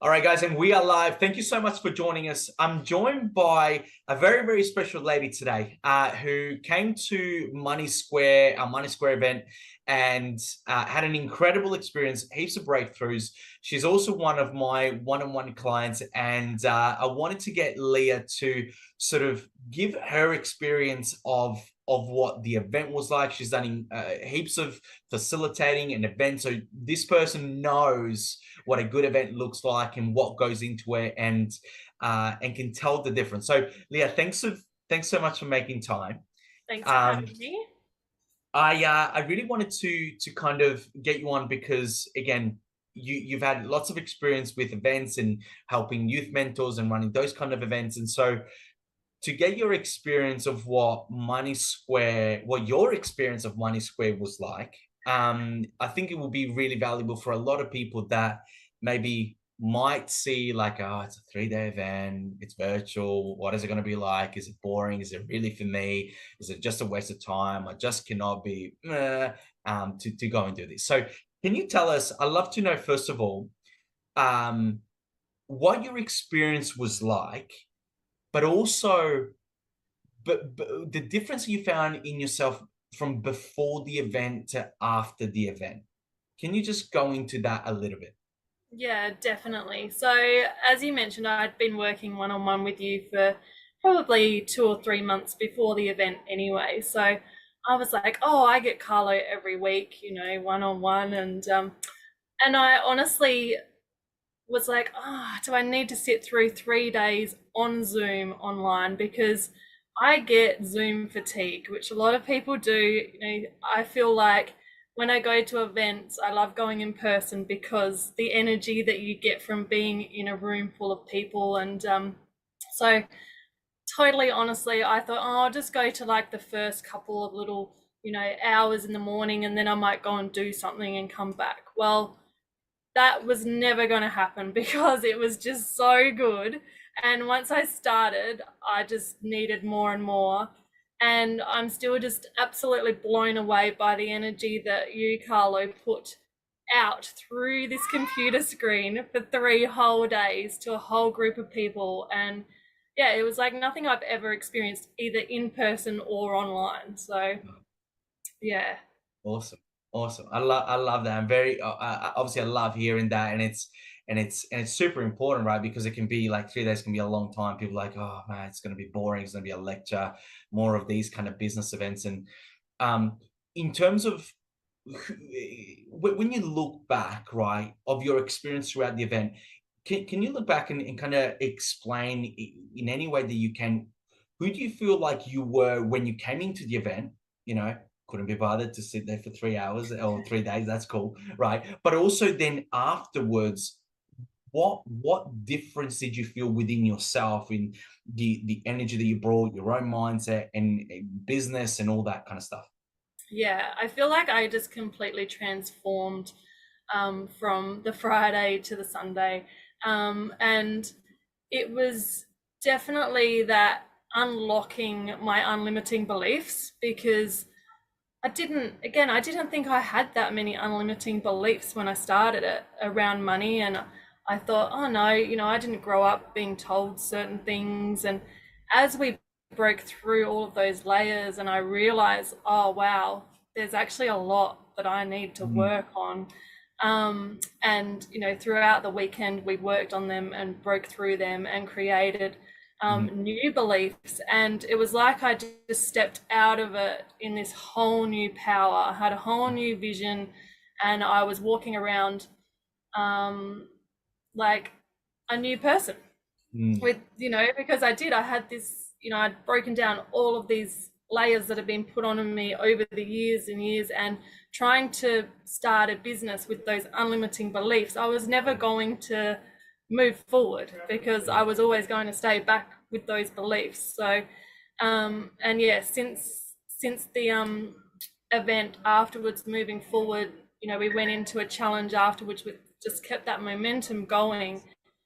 All right, guys, and we are live. Thank you so much for joining us. I'm joined by a very, very special lady today who came to Money Square, our Money Square event, and had an incredible experience, heaps of breakthroughs. She's also one of my one-on-one clients, and I wanted to get Leah to sort of give her experience of what the event was like. She's done heaps of facilitating an event, so this person knows what a good event looks like and what goes into it, and can tell the difference. So, Leah, thanks so much for making time. Thanks for Um, having me. I really wanted to kind of get you on because again, you've had lots of experience with events and helping youth mentors and running those kind of events, and so to get your experience of what your experience of Money Square was like, I think it will be really valuable for a lot of people that maybe might see like, oh, it's a 3-day event, it's virtual. What is it going to be like? Is it boring? Is it really for me? Is it just a waste of time? I just cannot be to go and do this. So, can you tell us? I'd love to know first of all, um, what your experience was like, but also but the difference you found in yourself from before the event to after the event. Can you just go into that a little bit? Yeah, definitely. So, as you mentioned, I'd been working one on one with you for probably 2 or 3 months before the event anyway. So, I was like, oh, I get Carlo every week, one on one. And I honestly was like, oh, do I need to sit through 3 days on Zoom online? Because I get Zoom fatigue, which a lot of people do. I feel like when I go to events, I love going in person because the energy that you get from being in a room full of people. And so, totally honestly, I thought, oh, I'll just go to like the first couple of little, hours in the morning and then I might go and do something and come back. Well, that was never going to happen because it was just so good. And once I started, I just needed more and more. And I'm still just absolutely blown away by the energy that you, Carlo, put out through this computer screen for 3 whole days to a whole group of people. And yeah, it was like nothing I've ever experienced either in person or online. So yeah. Awesome, awesome. I love that. I'm very obviously I love hearing that, and it's super important, right? Because it can be like 3 days can be a long time. People are like, oh man, it's going to be boring. It's going to be a lecture. More of these kind of business events, and um, in terms of when you look back, right, of your experience throughout the event, can you look back and kind of explain in any way that you can, who do you feel like you were when you came into the event? You know, couldn't be bothered to sit there for 3 hours or 3 days. That's cool, right? But also then afterwards, what difference did you feel within yourself in the energy that you brought, your own mindset and business and all that kind of stuff? Yeah, I feel like I just completely transformed from the Friday to the Sunday. And it was definitely that unlocking my unlimiting beliefs because I didn't think I had that many unlimiting beliefs when I started it around money. And I thought, oh no, I didn't grow up being told certain things. And as we broke through all of those layers and I realized, oh wow, there's actually a lot that I need to Mm, work on. And throughout the weekend, we worked on them and broke through them and created mm, new beliefs. And it was like I just stepped out of it in this whole new power. I had a whole new vision, and I was walking around um, like a new person mm, with, because I had this, I'd broken down all of these layers that have been put on me over the years and years, and trying to start a business with those unlimiting beliefs, I was never going to move forward because I was always going to stay back with those beliefs. So and yeah, since the event afterwards, moving forward, we went into a challenge afterwards, which just kept that momentum going,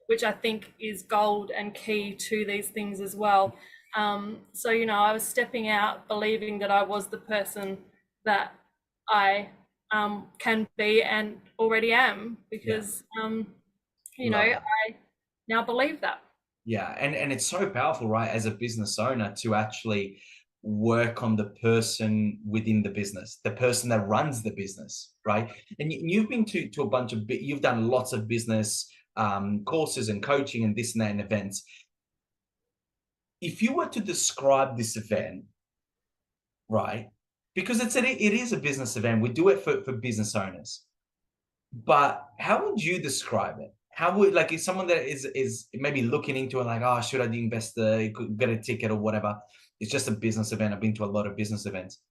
which I think is gold and key to these things as well. So, I was stepping out, believing that I was the person that I can be and already am, yeah. because Love that. I now believe that. Yeah, and it's so powerful, right, as a business owner to actually work on the person within the business, the person that runs the business, right? And you've been to a bunch of you've done lots of business courses and coaching and this and that and events. If you were to describe this event, right? Because it is a business event. We do it for business owners. But how would you describe it? How would like if someone that is maybe looking into it like, oh, should I invest get a ticket or whatever? It's just a business event. I've been to a lot of business events.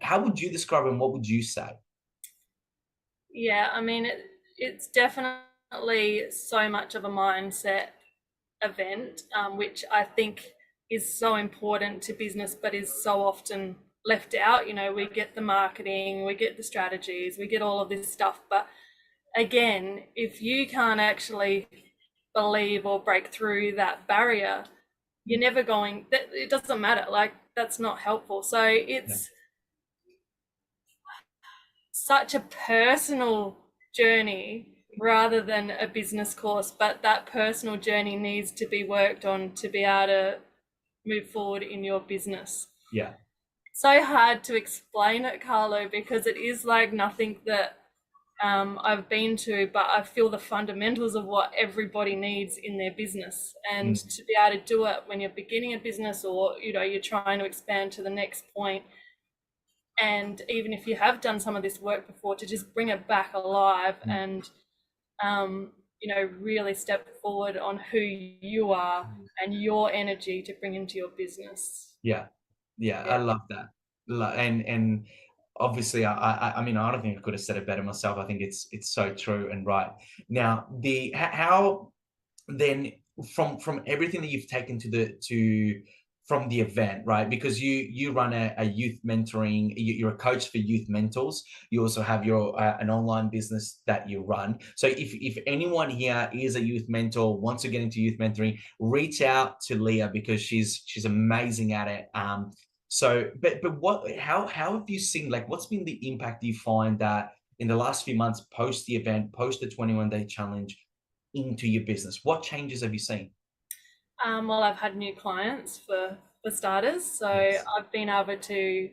How would you describe it and what would you say? Yeah, I mean, it's definitely so much of a mindset event, which I think is so important to business, but is so often left out. We get the marketing, we get the strategies, we get all of this stuff. But again, if you can't actually believe or break through that barrier, you're never going, it doesn't matter. Like, that's not helpful. So Yeah. it's such a personal journey rather than a business course, but that personal journey needs to be worked on to be able to move forward in your business. Yeah. So hard to explain it, Carlo, because it is like nothing that I've been to, but I feel the fundamentals of what everybody needs in their business. And Mm, to be able to do it when you're beginning a business, or you're trying to expand to the next point, and even if you have done some of this work before, to just bring it back alive mm, and really step forward on who you are mm. and your energy to bring into your business. Yeah. Yeah. I Yeah. love that. And obviously I mean I don't think I could have said it better myself. I think it's so true and right. Now how then from everything that you've taken to from the event, right? Because you run a youth mentoring, you're a coach for youth mentors. You also have your an online business that you run. So if anyone here is a youth mentor, wants to get into youth mentoring, reach out to Leah because she's amazing at it. So but how have you seen, like, what's been the impact you find that in the last few months post the event, post the 21-day challenge into your business? What changes have you seen? Well, I've had new clients for starters, so Yes. I've been able to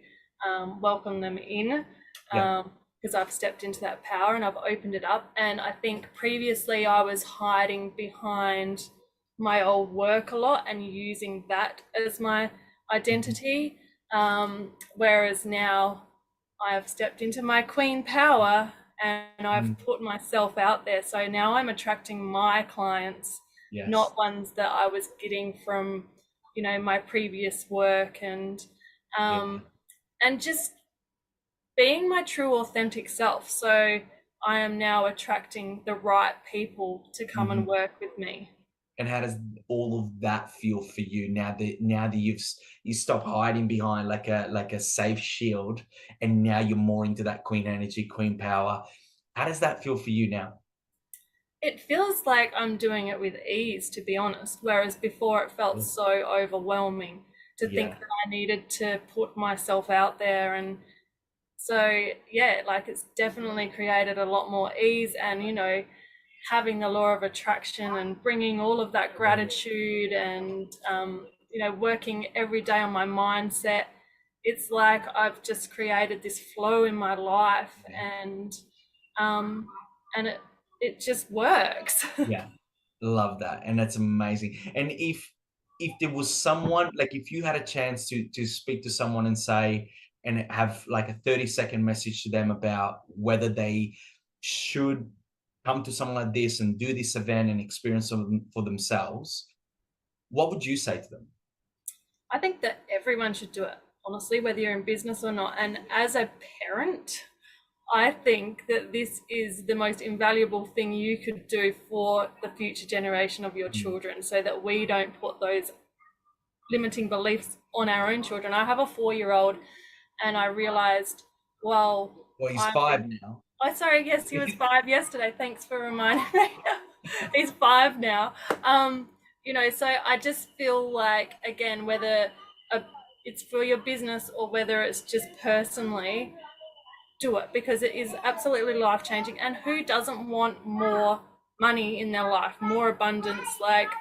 welcome them in, Yeah. because I've stepped into that power and I've opened it up. And I think previously I was hiding behind my old work a lot and using that as my Mhm. identity, whereas now I have stepped into my queen power and Mm. I've put myself out there. So now I'm attracting my clients, Yes. not ones that I was getting from, my previous work, Yeah. um, and just being my true authentic self. So I am now attracting the right people to come and Mhm. work with me. And how does all of that feel for you now that you stop hiding behind like a safe shield, and now you're more into that queen energy, queen power? How does that feel for you now? It feels like I'm doing it with ease, to be honest, whereas before it felt Yeah. so overwhelming to think Yeah. that I needed to put myself out there. And so, yeah, like it's definitely created a lot more ease, and, having the law of attraction and bringing all of that gratitude and, working every day on my mindset. It's like I've just created this flow in my life, Yeah. um, and it just works. Yeah. Love that, and that's amazing. And if there was someone, like if you had a chance to speak to someone and say and have like a 30-second message to them about whether they should come to someone like this and do this event and experience something for themselves, what would you say to them? I think that everyone should do it, honestly, whether you're in business or not. And as a parent, I think that this is the most invaluable thing you could do for the future generation of your Mm. children, so that we don't put those limiting beliefs on our own children. I have a 4-year-old, and I realized, well, Well, he's I've 5 been, now. oh, sorry, yes, he was 5 yesterday. Thanks for reminding me. He's 5 now. So I just feel like, again, whether a, it's for your business or whether it's just personally, do it, because it is absolutely life changing. And who doesn't want more money in their life, more abundance. Like,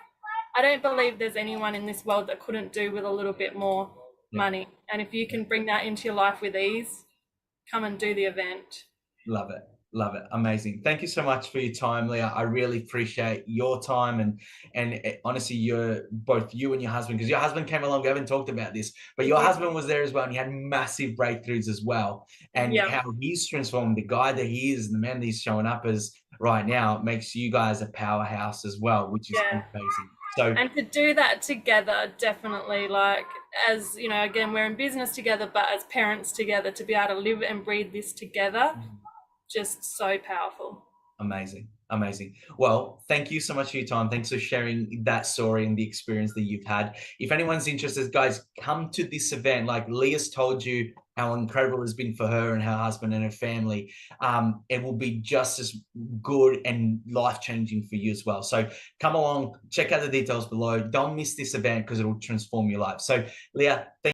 I don't believe there's anyone in this world that couldn't do with a little bit more Yeah. money. And if you Yeah. can bring that into your life with ease, come and do the event. Love it. Love it. Amazing. Thank you so much for your time, Leah. I really appreciate your time and honestly, you're both you and your husband, because your husband came along. We haven't talked about this, but He your did. husband was there as well, and he had massive breakthroughs as well. And Yeah. how he's transformed, the guy that he is, and the man that he's showing up as right now, makes you guys a powerhouse as well, which is Yeah. amazing. So And to do that together, definitely, like, as you know, again, we're in business together, but as parents together, to be able to live and breathe this together, just so powerful. amazing. Amazing. Well, thank you so much for your time. Thanks for sharing that story and the experience that you've had. If anyone's interested, guys, come to this event. Like Leah's told you how incredible it's been for her and her husband and her family. It will be just as good and life-changing for you as well. So come along, check out the details below. Don't miss this event because it will transform your life. So Leah, thank